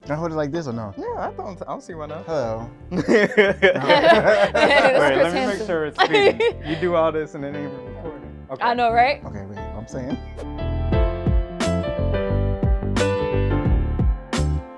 Can I hold it like this or no? Yeah, I don't see why not. Hello. Wait, let me make sure it's speaking. You do all this and then even recording. Okay. I know, right? Okay, wait, I'm saying.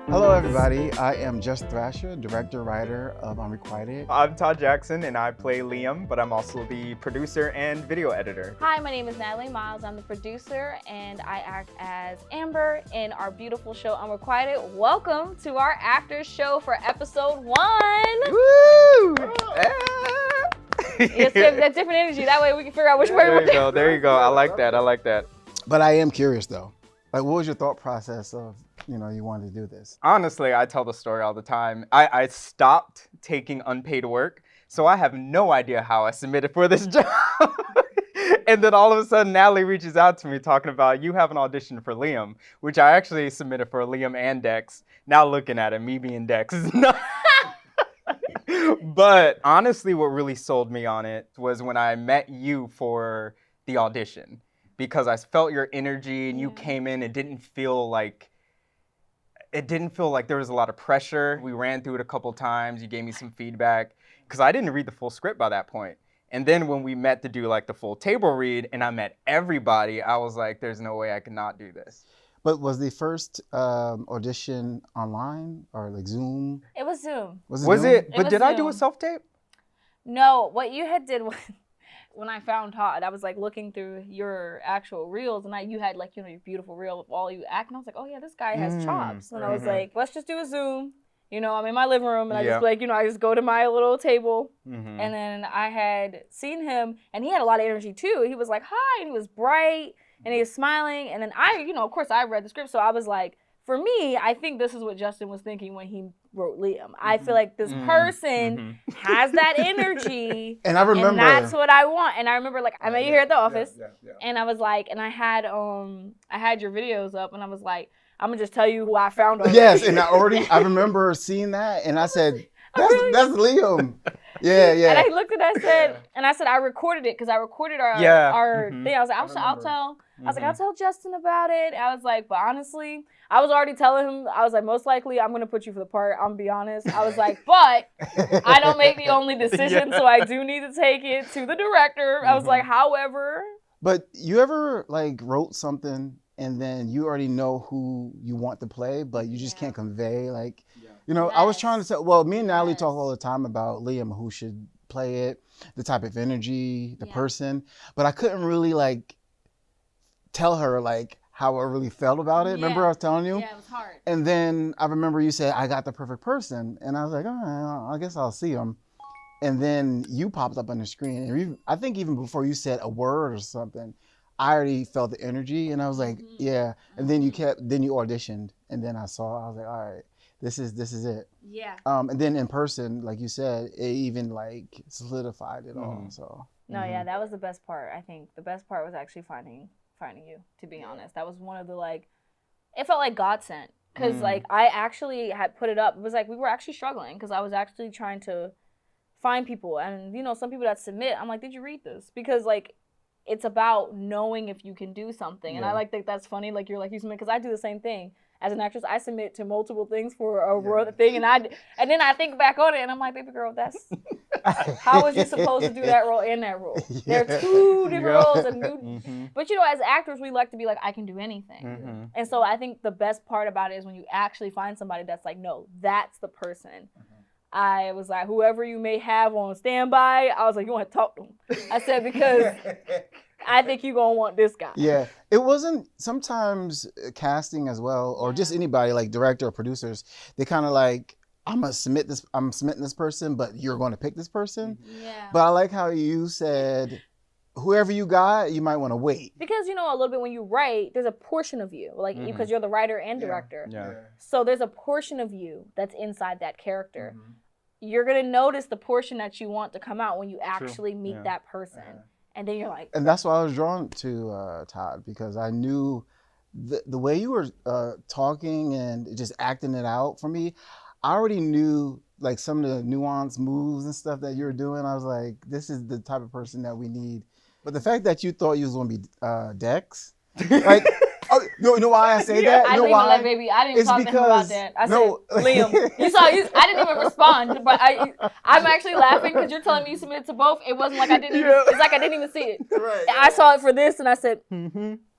Hello, everybody. I am Just Thrasher, director, writer of Unrequited. I'm Todd Jackson, and I play Liam, but I'm also the producer and video editor. Hi, my name is Natalie Miles. I'm the producer, and I act as Amber in our beautiful show, Unrequited. Welcome to our actors show for episode 1. Woo! Yes, that different energy. That way we can figure out which way we're doing. There you go. I like that. But I am curious, though. Like, what was your thought process of, you wanted to do this? Honestly, I tell the story all the time. I stopped taking unpaid work, so I have no idea how I submitted for this job. And then all of a sudden, Natalie reaches out to me talking about, you have an audition for Liam, which I actually submitted for Liam and Dex. Now looking at it, me being Dex is not... But honestly, what really sold me on it was when I met you for the audition. Because I felt your energy and you came in, it didn't feel like there was a lot of pressure. We ran through it a couple times, you gave me some feedback, because I didn't read the full script by that point. And then when we met to do like the full table read and I met everybody, I was like, there's no way I could not do this. But was the first audition online or like Zoom? It was Zoom. Was Was Zoom? it? But did I do a Zoom. self-tape? No, what you had did was, when I found Todd, I was like looking through your actual reels, and you had like, your beautiful reel of all you act, and I was like, oh yeah, this guy has chops. And I was like, let's just do a Zoom. I'm in my living room, and I just I just go to my little table, and then I had seen him, and he had a lot of energy too. He was like, hi, and he was bright, and he was smiling, and then of course I read the script, so I was like, for me, I think this is what Justin was thinking when he wrote Liam. I feel like this person has that energy, and I remember, and that's what I want. And I remember, like, I met you here at the office, and I was like, and I had your videos up, and I was like, I'm gonna just tell you who I found already. Yes, and I remember seeing that, and I said, that's Liam. Yeah. And I looked at it, I said, I recorded it, because I recorded our thing. I was like, I'll tell Justin about it. I was like, but honestly, I was already telling him, I was like, most likely I'm gonna put you for the part, I'm gonna be honest. I was like, but I don't make the only decision, so I do need to take it to the director. I was like, however. But you ever like wrote something and then you already know who you want to play, but you just can't convey, like, I was trying to say, well, me and Natalie talk all the time about Liam, who should play it, the type of energy, the person, but I couldn't really like tell her like how I really felt about it. Remember I was telling you? Yeah, it was hard. And then I remember you said, I got the perfect person. And I was like, all right, I guess I'll see him. And then you popped up on the screen. And I think even before you said a word or something, I already felt the energy. And I was like, yeah. And then you auditioned. And then I was like, all right, this is it. Yeah. And then in person, like you said, it even like solidified it all. So. No, yeah, that was the best part. I think the best part was actually finding you, to be honest. That was one of the, like, it felt like God sent, because like I actually had put it up. It was like we were actually struggling, because I was actually trying to find people, and some people that submit, I'm like, did you read this? Because like it's about knowing if you can do something. And I like that that's funny, like you submit, because I do the same thing. As an actress, I submit to multiple things for a thing, and then I think back on it, and I'm like, baby girl, that's how was you supposed to do that role and that role? They're two different roles, and but as actors, we like to be like, I can do anything, and so I think the best part about it is when you actually find somebody that's like, no, that's the person. I was like, whoever you may have on standby, I was like, you want to talk to him? I said, because I think you're going to want this guy. Yeah. It wasn't sometimes casting as well, or just anybody like director or producers, they kind of like, I'm submitting this person, but you're going to pick this person. Yeah. But I like how you said, whoever you got, you might want to wait. Because, a little bit when you write, there's a portion of you, like, because you're the writer and director. Yeah. So there's a portion of you that's inside that character. You're going to notice the portion that you want to come out when you actually meet that person. And then you're like... And that's why I was drawn to Todd, because I knew the way you were talking and just acting it out for me, I already knew like some of the nuanced moves and stuff that you were doing. I was like, this is the type of person that we need. But the fact that you thought you was going to be Dex, like, You know why I say that? I You know didn't even why? let baby. I didn't even It's talk to him about because that. I no. said, Liam, you saw. I didn't even respond, but I'm actually laughing because you're telling me you submitted to both. It wasn't like I didn't. Even, it's like I didn't even see it. Right. I saw it for this, and I said,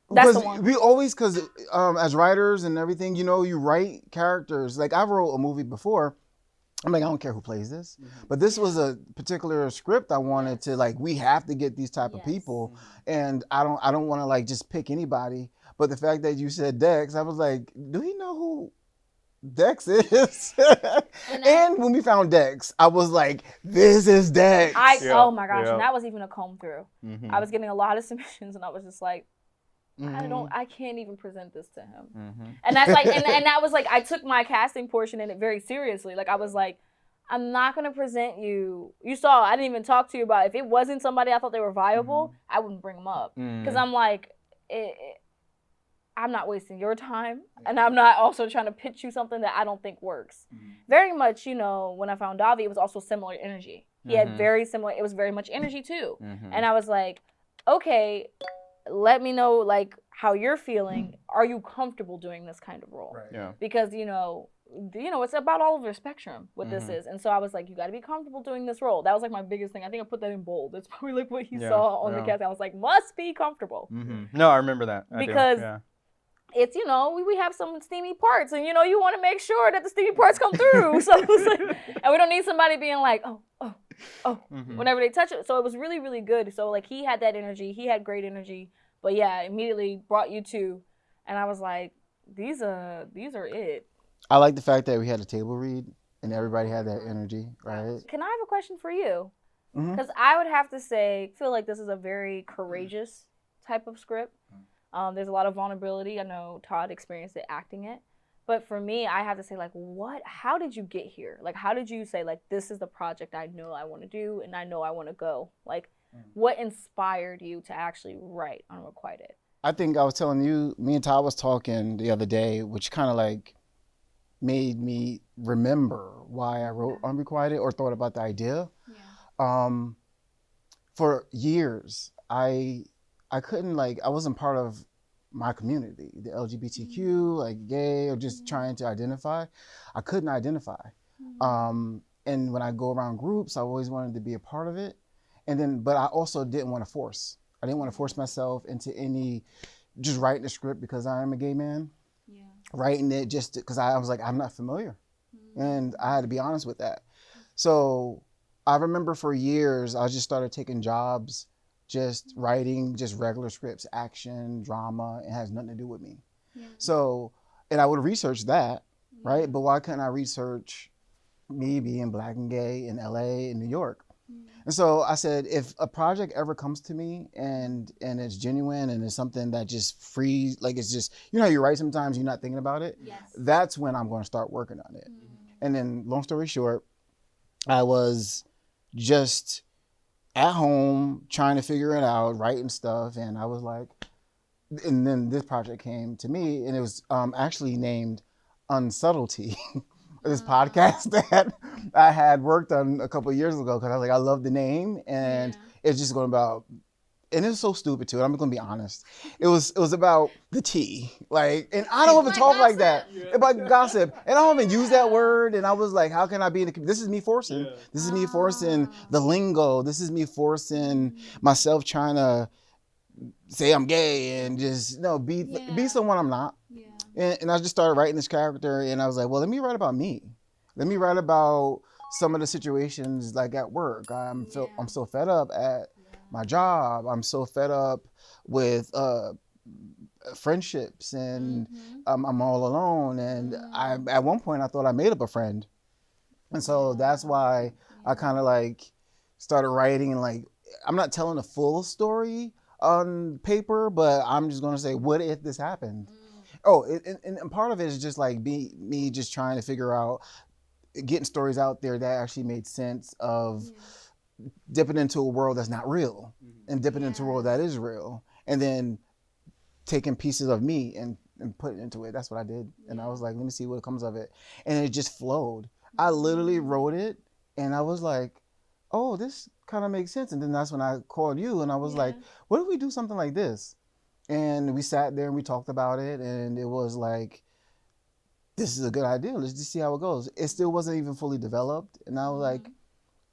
that's the one. We always, because as writers and everything, you know, you write characters. Like I wrote a movie before. I'm like, I don't care who plays this, but this was a particular script I wanted to like. We have to get these type of people, and I don't want to like just pick anybody. But the fact that you said Dex, I was like, do he know who Dex is? And when we found Dex, I was like, this is Dex. Oh my gosh, and that was even a comb through. I was getting a lot of submissions, and I was just like, I can't even present this to him. And that's like, and that was like, I took my casting portion in it very seriously. Like I was like, I'm not gonna present you. You saw, I didn't even talk to you about it. If it wasn't somebody I thought they were viable, I wouldn't bring them up. Because I'm like, I'm not wasting your time, and I'm not also trying to pitch you something that I don't think works. Very much, you know, when I found Davi, it was also similar energy. He had very similar, it was very much energy too. And I was like, okay, let me know like how you're feeling. Are you comfortable doing this kind of role? Right. Yeah. Because you know, it's about all of your spectrum what this is. And so I was like, you got to be comfortable doing this role. That was like my biggest thing. I think I put that in bold. That's probably like what he saw on the cast. I was like, must be comfortable. No, I remember that. Because it's, you know, we have some steamy parts, and you know, you want to make sure that the steamy parts come through. So it's like, and we don't need somebody being like, whenever they touch it. So it was really, really good. So like he had that energy. He had great energy. But yeah, immediately brought you two, and I was like, these are it. I like the fact that we had a table read and everybody had that energy, right? Can I have a question for you? Because I would have to feel like this is a very courageous type of script. There's a lot of vulnerability. I know Todd experienced it acting it. But for me, I have to say, like, how did you get here? Like, how did you say, like, this is the project I know I want to do and I know I want to go? Like, what inspired you to actually write Unrequited? I think I was telling you, me and Todd was talking the other day, which kind of like made me remember why I wrote Unrequited or thought about the idea. For years, I couldn't like, I wasn't part of my community, the LGBTQ, like gay, or just trying to identify. I couldn't identify. And when I go around groups, I always wanted to be a part of it. And then, but I also didn't want to force. I didn't want to force myself into just writing a script because I am a gay man. Writing it just because I was like, I'm not familiar. And I had to be honest with that. So I remember for years, I just started taking jobs, just writing just regular scripts, action, drama. It has nothing to do with me. So, and I would research that, right? But why couldn't I research me being Black and gay in LA and New York? And so I said, if a project ever comes to me and it's genuine and it's something that just frees, like it's just, you know how you write sometimes you're not thinking about it? That's when I'm going to start working on it. And then long story short, I was just at home trying to figure it out, writing stuff. And I was like, and then this project came to me and it was actually named Unsubtlety. This podcast that I had worked on a couple of years ago because I was like, I love the name, and it's just going about, and it's so stupid too. And I'm going to be honest. It was about the tea, like, and I don't even talk like that about gossip, and I don't even use that word. And I was like, how can I be in the? This is me forcing. This is me forcing the lingo. This is me forcing myself trying to say I'm gay and just be someone I'm not. And I just started writing this character, and I was like, well, let me write about me. Let me write about some of the situations like at work. I'm so fed up at my job. I'm so fed up with friendships, and I'm all alone. And at one point I thought I made up a friend. And so that's why I kind of like started writing, and like, I'm not telling a full story on paper, but I'm just going to say, what if this happened? And part of it is just like me just trying to figure out, getting stories out there that actually made sense of dipping into a world that's not real and dipping into a world that is real, and then taking pieces of me and putting it into it. That's what I did. And I was like, let me see what comes of it. And it just flowed. I literally wrote it and I was like, oh, this kind of makes sense. And then that's when I called you and I was like, what if we do something like this? And we sat there and we talked about it, and it was like, this is a good idea. Let's just see how it goes. It still wasn't even fully developed. And I was like,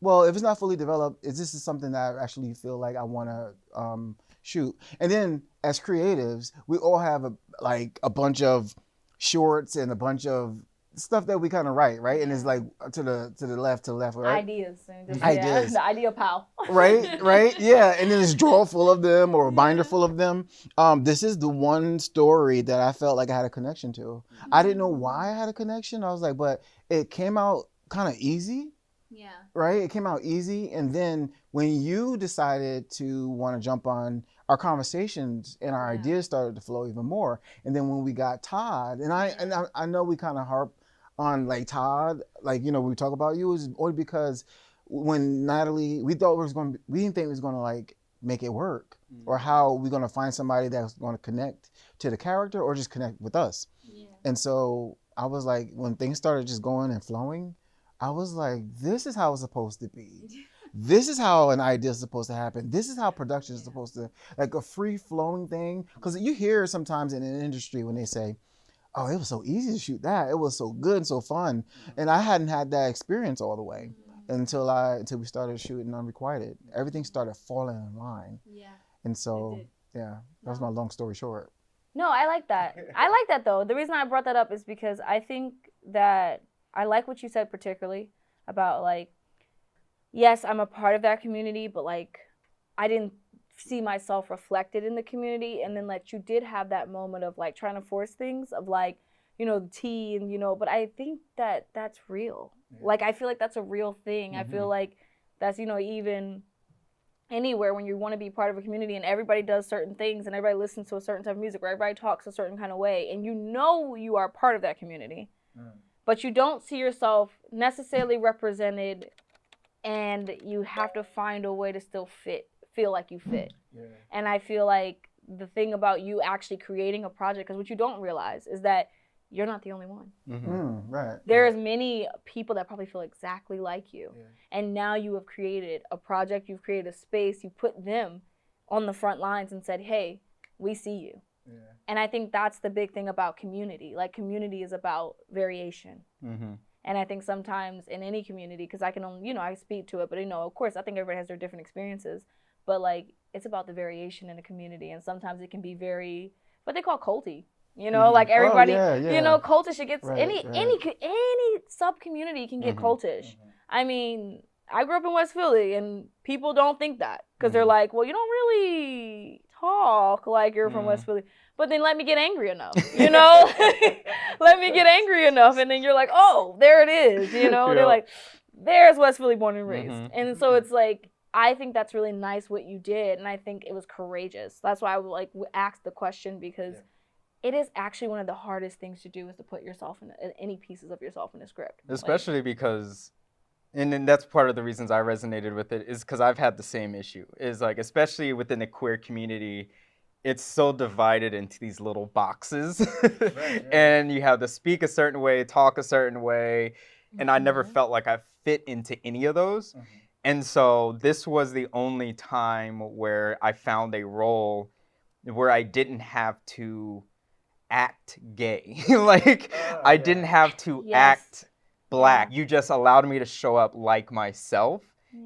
well, if it's not fully developed, is this something that I actually feel like I want to shoot? And then as creatives, we all have a bunch of shorts and a bunch of stuff that we kind of write, right? And it's like to the left, right? Ideas. And just, Ideas. The idea pal. right, yeah. And then it's a drawer full of them or a binder full of them. This is the one story that I felt like I had a connection to. I didn't know why I had a connection. I was like, but it came out kind of easy. Yeah. Right? It came out easy. And then when you decided to want to jump on, our conversations and our ideas started to flow even more. And then when we got Todd, and I know we kind of harp on like Todd, like, you know, we talk about you, is only because when Natalie, we didn't think it was going to like make it work, or how we're going to find somebody that's going to connect to the character or just connect with us. Yeah. And so I was like, when things started just going and flowing, I was like, this is how it's supposed to be. This is how an idea is supposed to happen. This is how production is supposed to, like a free flowing thing. Because you hear sometimes in an industry when they say, oh, it was so easy to shoot that. It was so good and so fun. And I hadn't had that experience all the way until we started shooting Unrequited. Everything started falling in line. Yeah. And so, yeah, that was my long story short. No, I like that. I like that though. The reason I brought that up is because I think that I like what you said particularly about like, yes, I'm a part of that community, but like I didn't see myself reflected in the community. And then like you did have that moment of like trying to force things of like, you know, the tea and, you know, but I think that that's real. Yeah. Like I feel like that's a real thing. I feel like that's, you know, even anywhere when you want to be part of a community and everybody does certain things and everybody listens to a certain type of music or everybody talks a certain kind of way and you know you are part of that community. But you don't see yourself necessarily represented, and you have to find a way to still feel like you fit. Yeah. And I feel like the thing about you actually creating a project, because what you don't realize is that you're not the only one. Right. There's many people that probably feel exactly like you. Yeah. And now you have created a project, you've created a space, you put them on the front lines and said, hey, we see you. Yeah. And I think that's the big thing about community. Like community is about variation. And I think sometimes in any community, because I can only, you know, I speak to it, but, you know, of course, I think everybody has their different experiences. But, like, it's about the variation in a community. And sometimes it can be very, what they call culty. You know, like everybody, you know, cultish. It gets, any sub-community can get cultish. I mean, I grew up in West Philly, and people don't think that. Because they're like, well, you don't really talk like you're from West Philly. But then let me get angry enough, you know? Let me get angry enough. And then you're like, oh, there it is, you know? They're like, there's West Philly born and raised. And so it's like, I think that's really nice what you did. And I think it was courageous. That's why I would like ask the question, because it is actually one of the hardest things to do is to put yourself in any pieces of yourself in a script. Especially because, and then that's part of the reasons I resonated with it, is because I've had the same issue. Is like, especially within the queer community, it's so divided into these little boxes. And you have to speak a certain way, talk a certain way. And I never felt like I fit into any of those. And so this was the only time where I found a role where I didn't have to act gay. Like, I didn't have to act Black. You just allowed me to show up like myself.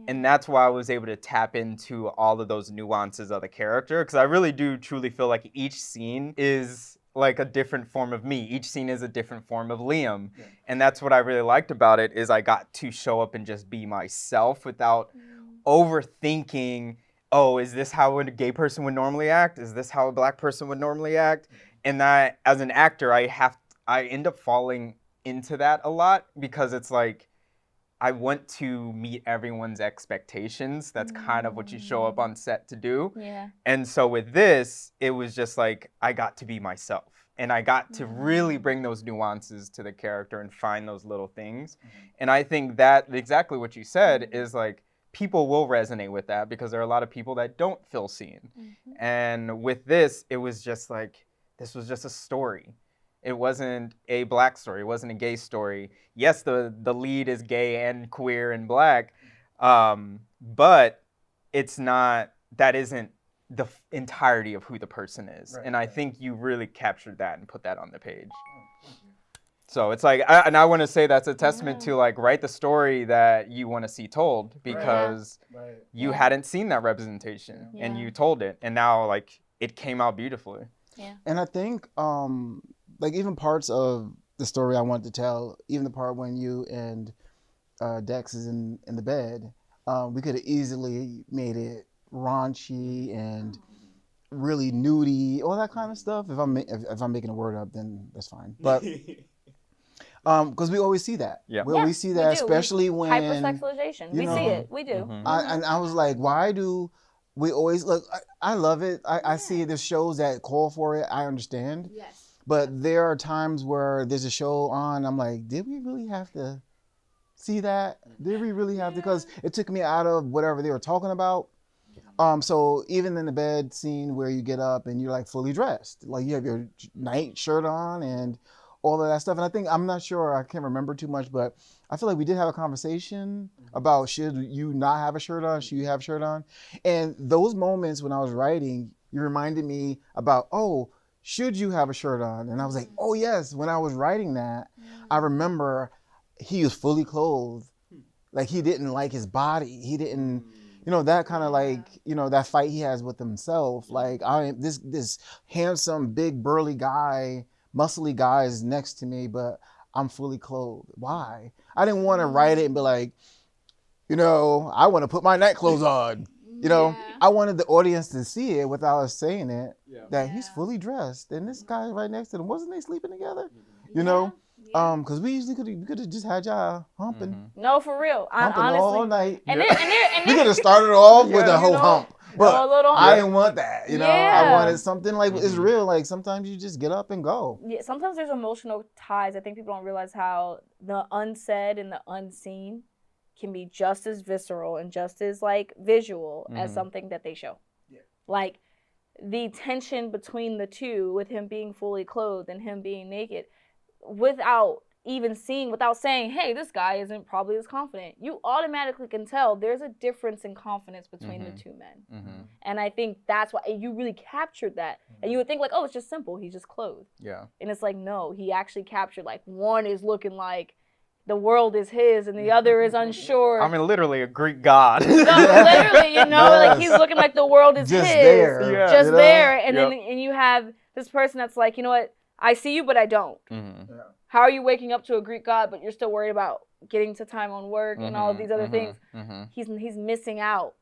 And that's why I was able to tap into all of those nuances of the character, because I really do truly feel like each scene is like a different form of me. Each scene is a different form of Liam. And that's what I really liked about it, is I got to show up and just be myself without overthinking, oh, is this how a gay person would normally act? Is this how a Black person would normally act? And that, as an actor, I end up falling into that a lot, because it's like, I want to meet everyone's expectations. That's kind of what you show up on set to do. Yeah. And so with this, it was just like, I got to be myself. And I got to really bring those nuances to the character and find those little things. And I think that exactly what you said is like, people will resonate with that, because there are a lot of people that don't feel seen. And with this, it was just like, this was just a story. It wasn't a Black story. It wasn't a gay story. Yes, the lead is gay and queer and Black, but it's not. That isn't the entirety of who the person is. Right, And I right. think you really captured that and put that on the page. So it's like, I want to say that's a testament to like, write the story that you want to see told, because Right. you Yeah. hadn't seen that representation and you told it, and now like it came out beautifully. Yeah. And I think like even parts of the story I wanted to tell, even the part when you and Dex is in the bed, we could have easily made it raunchy and really nudie, all that kind of stuff. If I'm making a word up, then that's fine. But because we always see that. Yeah. We always see we that, do. especially when Hypersexualization. you We know, see it. We do. Mhm. I was like, why do we always look? I love it. I see there's shows that call for it. I understand. Yes. But there are times where there's a show on, I'm like, did we really have to see that? Did we really have to? Because it took me out of whatever they were talking about. So even in the bed scene where you get up and you're like fully dressed, like you have your night shirt on and all of that stuff. And I think, I'm not sure, I can't remember too much, but I feel like we did have a conversation about, should you not have a shirt on? Should you have a shirt on? And those moments when I was writing, you reminded me about, oh, should you have a shirt on? And I was like, oh yes, when I was writing that, I remember he was fully clothed. Like he didn't like his body. He didn't, you know, that kind of like, you know, that fight he has with himself. Like this handsome, big, burly guy, muscly guy is next to me, but I'm fully clothed. Why? I didn't want to write it and be like, you know, I want to put my night clothes on. You know, I wanted the audience to see it without us saying it, that he's fully dressed. And this guy right next to him, wasn't they sleeping together? You know? Because we usually could have just had y'all humping. No, for real. Humping Honestly. all night. And We could have started off with a whole know, hump. But a little I didn't want that. You know, I Yeah. wanted something like, it's real. Like sometimes you just get up and go. Yeah, sometimes there's emotional ties. I think people don't realize how the unsaid and the unseen can be just as visceral and just as like visual as something that they show. Yeah. Like the tension between the two, with him being fully clothed and him being naked, without saying, hey, this guy isn't probably as confident. You automatically can tell there's a difference in confidence between the two men. And I think that's why you really captured that. And you would think like, oh, it's just simple. He's just clothed. Yeah. And it's like, no, he actually captured, like, one is looking like the world is his and the other is unsure. I mean, literally a Greek god. No, literally, you know, like he's looking like the world is Just his. there. Yeah. Just You know? there. And then and you have this person that's like, you know what? I see you, but I don't. How are you waking up to a Greek god, but you're still worried about getting to time on work and all of these other things? He's missing out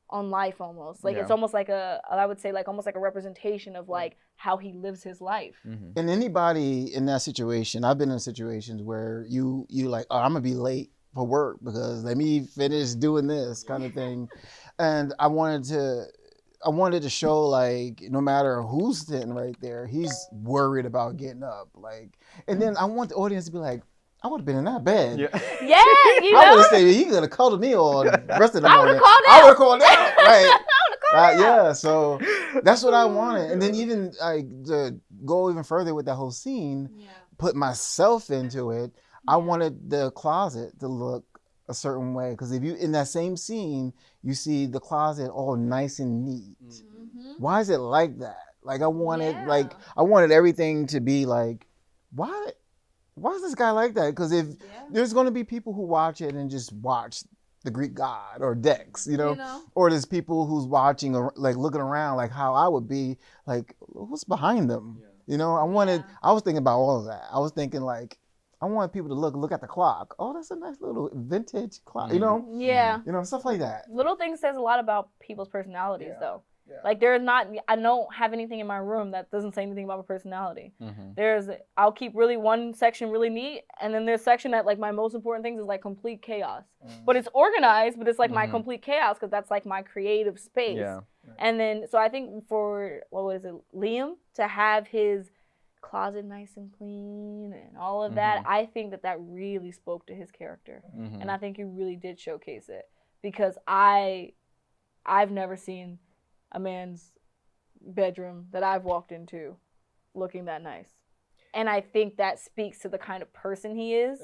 on life almost. Like it's almost like I would say like almost like a representation of like how he lives his life. And anybody in that situation, I've been in situations where you like, oh, I'm gonna be late for work because let me finish doing this kind of thing. And I wanted to show like no matter who's sitting right there, he's worried about getting up. Like, and then I want the audience to be like, I would have been in that bed. Yeah, you know. I would have stayed. He could have cuddled me all the rest of the morning. I would have called out. Right? I would have called out. Yeah. So that's what I wanted. And then even like to go even further with that whole scene, put myself into it. I wanted the closet to look a certain way, because if you in that same scene, you see the closet all nice and neat. Why is it like that? Like I wanted everything to be like, why is this guy like that? Because if there's going to be people who watch it and just watch the Greek god or Dex, you know? Or there's people who's watching or like looking around like how I would be like, what's behind them? You know, I was thinking about all of that. I was thinking like, I want people to look at the clock. Oh, that's a nice little vintage clock, you know? Yeah. You know, stuff like that. Little things says a lot about people's personalities though. Like I don't have anything in my room that doesn't say anything about my personality. I'll keep one section really neat, and then there's a section that like my most important things is like complete chaos. But it's organized, but it's like my complete chaos because that's like my creative space. And then, so I think for, Liam to have his closet nice and clean and all of that, I think that really spoke to his character. And I think he really did showcase it, because I've never seen a man's bedroom that I've walked into looking that nice. And I think that speaks to the kind of person he is.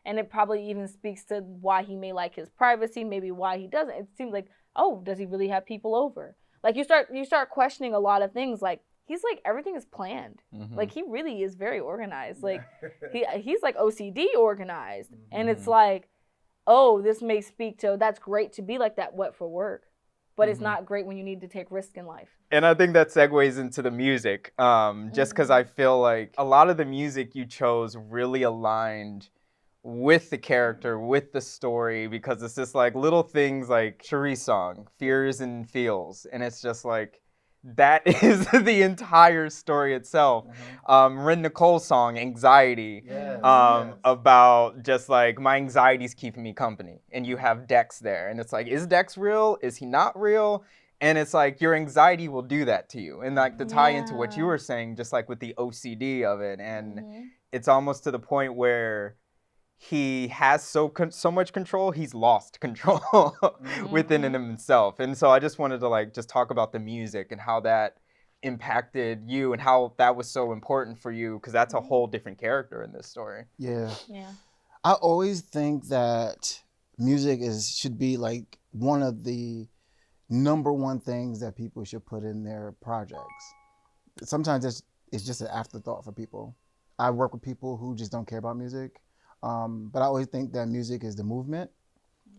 And it probably even speaks to why he may like his privacy, maybe why he doesn't. It seems like, oh, does he really have people over? Like you start questioning a lot of things. Like he's like everything is planned. Mhm. Like he really is very organized. Like he's like OCD organized, and it's Mhm. like, oh, this may speak to that's great to be like that. What for work, but it's Mhm. not great when you need to take risk in life. And I think that segues into the music, just because I feel like a lot of the music you chose really aligned with the character, with the story, because it's just like little things like Cherie's song, Fears and Feels, and it's just like, that is the entire story itself. Ren Nicole's song, Anxiety, about just like, my anxiety's keeping me company. And you have Dex there, and it's like, is Dex real? Is he not real? And it's like, your anxiety will do that to you. And like, to tie into what you were saying, just like with the OCD of it, and it's almost to the point where he has so much control, he's lost control within himself. And so I just wanted to like just talk about the music and how that impacted you and how that was so important for you, because that's a whole different character in this story. Yeah. Yeah. I always think that music should be like one of the number one things that people should put in their projects. Sometimes it's just an afterthought for people. I work with people who just don't care about music. But I always think that music is the movement,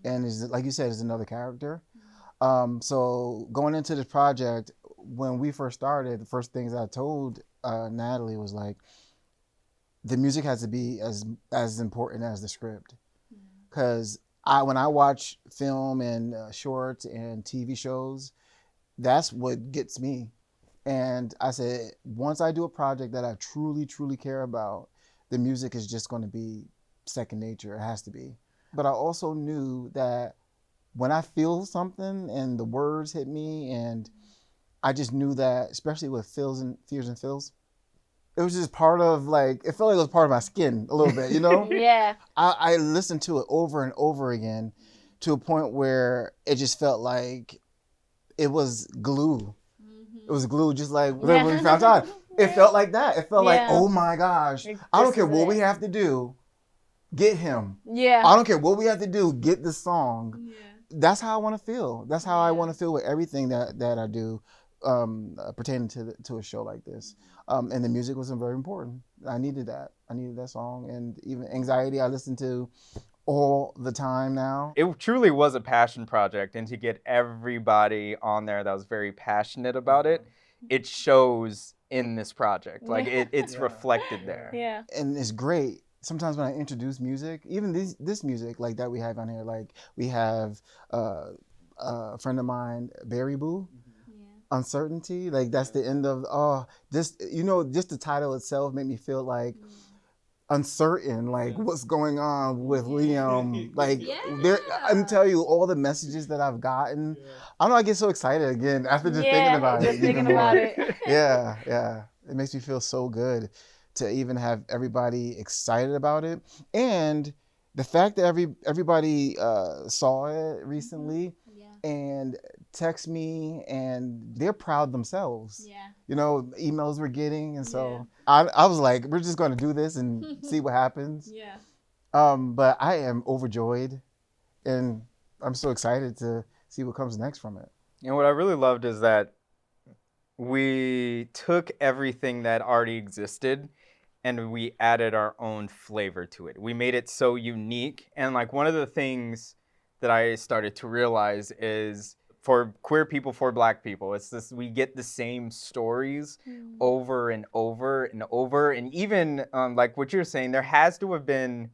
and is, like you said, is another character. So going into this project, when we first started, the first things I told Natalie was like, the music has to be as important as the script, because when I watch film and shorts and TV shows, that's what gets me. And I said, once I do a project that I truly, truly care about, the music is just going to be second nature. It has to be. But I also knew that when I feel something and the words hit me, and I just knew that, especially with Fears and Feels, it was just part of, like, it felt like it was part of my skin a little bit, you know? Yeah. I listened to it over and over again to a point where it just felt like it was glue. It was glue, just like when we found out. It felt like that. It felt like, oh my gosh, I don't care what we have to do, get him. Yeah. I don't care what we have to do, get this song. Yeah. That's how I want to feel. That's how I want to feel with everything that I do pertaining to a show like this. And the music was very important. I needed that. I needed that song. And even Anxiety, I listen to all the time now. It truly was a passion project, and to get everybody on there that was very passionate about it, it shows in this project. Like it's reflected there. Yeah. And it's great. Sometimes when I introduce music, even this music like that we have on here, like we have a friend of mine, Barry Boo, Uncertainty. Like that's the end of this. You know, just the title itself made me feel like uncertain, like what's going on with Liam. Like I'm telling you, all the messages that I've gotten. I don't know, I get so excited again after just thinking about it. Just thinking about it. Yeah. It makes me feel so good to even have everybody excited about it. And the fact that everybody saw it recently and text me, and they're proud themselves. Yeah. You know, emails we're getting. And so I was like, we're just going to do this and see what happens. Yeah. But I am overjoyed, and I'm so excited to see what comes next from it. And what I really loved is that we took everything that already existed and we added our own flavor to it. We made it so unique. And like one of the things that I started to realize is, for queer people, for Black people, it's this: we get the same stories over and over and over. And even like what you're saying, there has to have been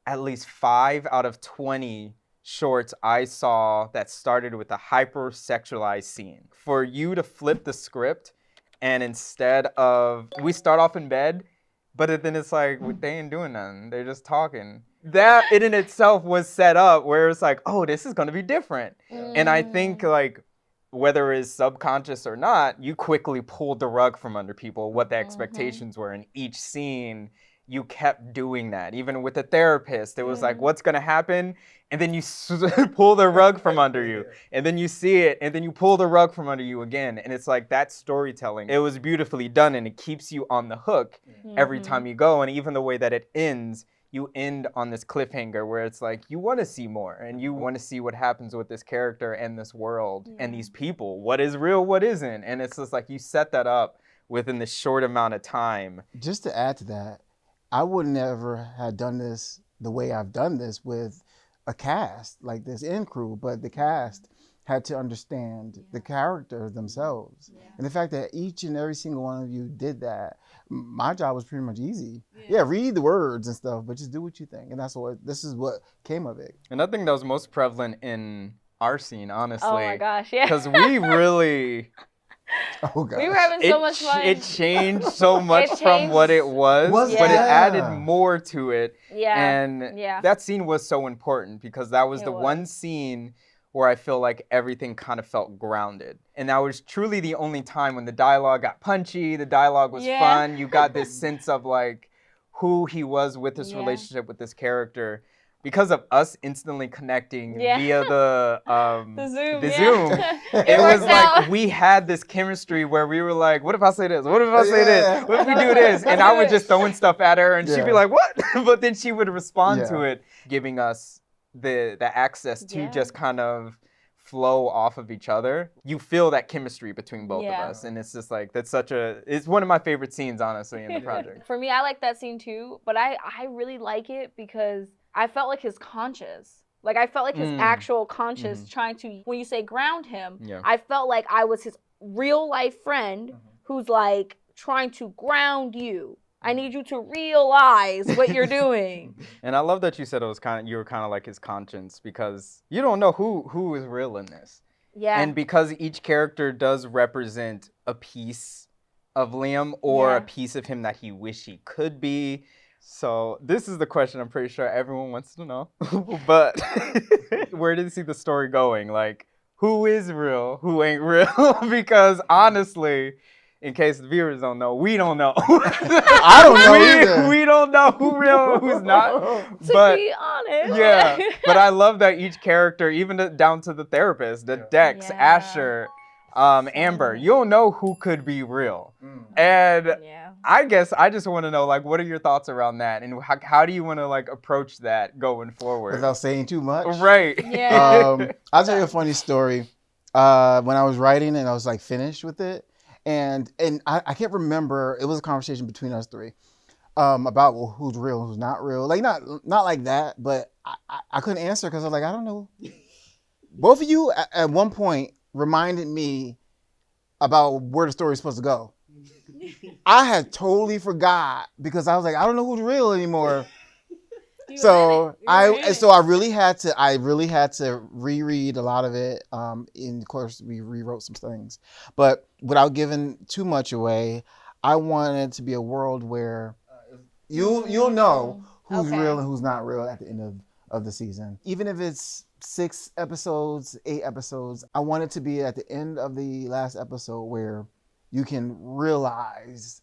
at least 5 out of 20 shorts I saw that started with a hypersexualized scene. For you to flip the script, and instead of, we start off in bed, but then it's like, they ain't doing nothing, they're just talking. That in itself was set up where it's like, oh, this is going to be different. And I think like, whether it's subconscious or not, you quickly pulled the rug from under people, what the expectations were in each scene. You kept doing that. Even with the therapist, it was like, what's going to happen? And then you pull the rug from under you. And then you see it, and then you pull the rug from under you again. And it's like, that storytelling, it was beautifully done, and it keeps you on the hook every time you go. And even the way that it ends, you end on this cliffhanger where it's like you want to see more and you want to see what happens with this character and this world and these people. What is real, what isn't? And it's just like you set that up within this short amount of time. Just to add to that, I would never have done this the way I've done this with a cast like this in crew, but the cast had to understand the characters themselves. And the fact that each and every single one of you did that, my job was pretty much easy. Yeah, read the words and stuff, but just do what you think. And this is what came of it. And I think that was most prevalent in our scene, honestly. Oh my gosh, yeah. Because we really... Oh god. We were having so much fun. It changed so much from what it was, but it added more to it. Yeah. And that scene was so important because that was one scene where I feel like everything kind of felt grounded. And that was truly the only time when the dialogue got punchy, the dialogue was fun. You got this sense of like who he was with this relationship with this character. Because of us instantly connecting via the Zoom, it was like we had this chemistry where we were like, what if I say this? What if I say this? What if we do this? And I would just throwing stuff at her and she'd be like, what? But then she would respond to it, giving us the access to just kind of flow off of each other. You feel that chemistry between both of us. And it's just like, it's one of my favorite scenes, honestly, in the project. For me, I like that scene too, but I really like it because I felt like his conscience. Like, I felt like his actual conscience trying to, when you say ground him, I felt like I was his real life friend who's like trying to ground you. I need you to realize what you're doing. And I love that you said you were kind of like his conscience because you don't know who is real in this. Yeah. And because each character does represent a piece of Liam or a piece of him that he wish he could be. So this is the question I'm pretty sure everyone wants to know. But where do you see the story going? Like, who is real? Who ain't real? Because honestly, in case the viewers don't know, we don't know. I don't know either. We don't know who's real, who's not. To be honest. Yeah, but I love that each character, even down to the therapist, the Dex, Asher, Amber, you don't know who could be real. And I guess I just want to know, like, what are your thoughts around that? And how do you want to, like, approach that going forward? Without saying too much? Right. Yeah. I'll tell you a funny story. When I was writing and I was, like, finished with it, and I can't remember, it was a conversation between us three about who's real and who's not real. Like, not like that, but I couldn't answer because I was like, I don't know. Both of you at one point reminded me about where the story's supposed to go. I had totally forgot because I was like, I don't know who's real anymore. So I really had to reread a lot of it. And of course, we rewrote some things, but without giving too much away, I wanted to be a world where you'll know who's real and who's not real at the end of the season. Even if it's 6 episodes, 8 episodes, I want it to be at the end of the last episode where you can realize.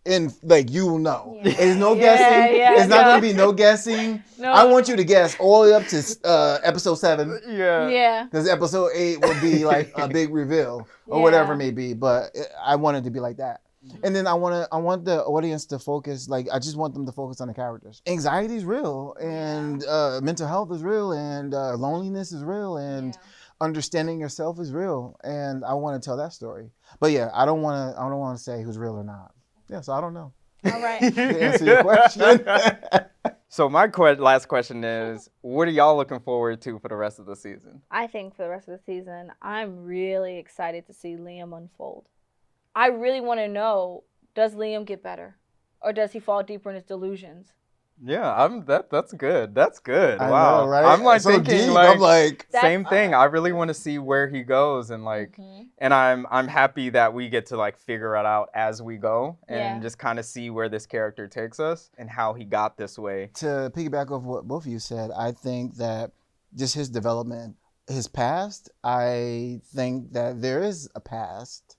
And like you will know. There's no guessing. It's not gonna be no guessing. No. I want you to guess all the way up to episode 7. Yeah. Because episode 8 will be like a big reveal or whatever it may be. But I want it to be like that. And then I want the audience to focus. Like I just want them to focus on the characters. Anxiety is real, and mental health is real, and loneliness is real, and understanding yourself is real. And I want to tell that story. But yeah, I don't want to say who's real or not. Yeah, so I don't know. All right. To answer your question. So my last question is, what are y'all looking forward to for the rest of the season? I think for the rest of the season, I'm really excited to see Liam unfold. I really want to know, does Liam get better? Or does he fall deeper in his delusions? Yeah, that's good. That's good. I Wow. know, right? I'm like so thinking deep. like, I'm like same thing. I really want to see where he goes and like and I'm happy that we get to like figure it out as we go and just kind of see where this character takes us and how he got this way. To piggyback off what both of you said, I think that just his development, his past, I think that there is a past.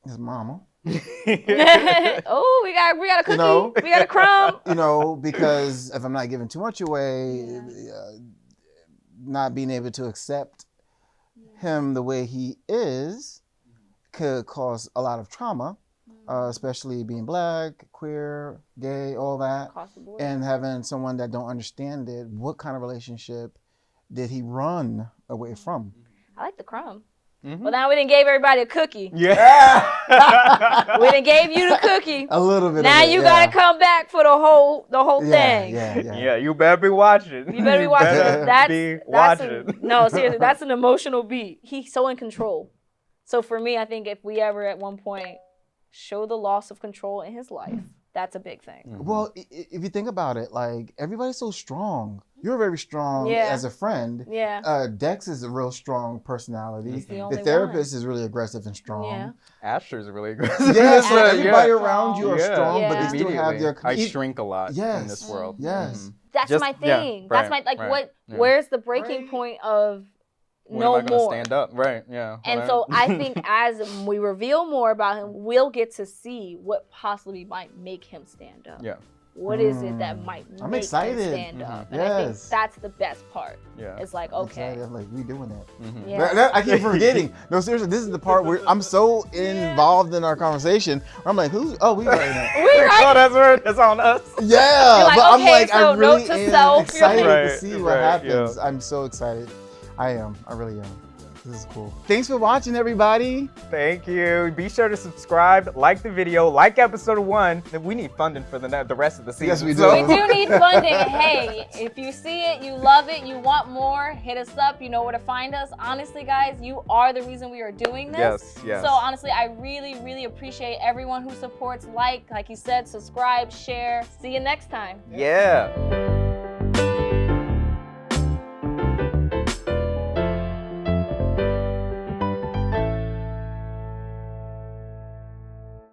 His mama. Oh, we got a cookie. We got a crumb. Because if I'm not giving too much away, not being able to accept him the way he is could cause a lot of trauma especially being black, queer, gay, all that, Across the board. and having someone that don't understand it. What kind of relationship did he run away from? I like the crumb. Mhm. But now we didn't gave everybody a cookie. Yeah. We done gave you the cookie. A little bit. Now of it, you yeah. gotta come back for the whole thing. Yeah. Yeah, you better be watching. You better be watching. better That's watching. no, seriously, that's an emotional beat. He's so in control. So for me, I think if we ever at one point show the loss of control in his life, that's a big thing. Well, if you think about it, like everybody's so strong. You're very strong Yeah. as a friend. Yeah. Dex is a real strong personality. He's the The only therapist is really aggressive and strong. Yeah. Asher's really aggressive. Yeah, so Yeah. everybody Yeah. around you are Yeah. strong, but Yeah. they still have their. I shrink a lot in Yes. this world. Yes. Mhm. That's Just- my yeah, thing. That's my right, like what yeah. where's the breaking point of When no am I gonna more? stand up? Right. Yeah. And Right. so I think as we reveal more about him, we'll get to see what possibly might make him stand up. Yeah. What is it that might I'm make excited. him stand up? Mhm. And I think Yes. that's the best part. Yeah. It's like, I'm okay. excited. I'm like, we doing that. Mhm. Yeah. I keep forgetting. No, seriously, this is the part where I'm so involved in our conversation. Where I'm like, who's? Oh, we writing it. We right. Oh, that's where it's on us. Yeah, You're like, but I'm okay, like, so I really note to am self, you're excited like- to see what Right, happens. yeah. I'm so excited. I am. I really am. This is cool. Thanks for watching, everybody. Thank you. Be sure to subscribe, like the video, like episode 1. We need funding for the rest of the season. Yes, we do. So- We do need funding. Hey, if you see it, you love it, you want more, hit us up. You know where to find us. Honestly, guys, you are the reason we are doing this. Yes, yes. So honestly, I really, really appreciate everyone who supports, like you said, subscribe, share. See you next time. Yeah.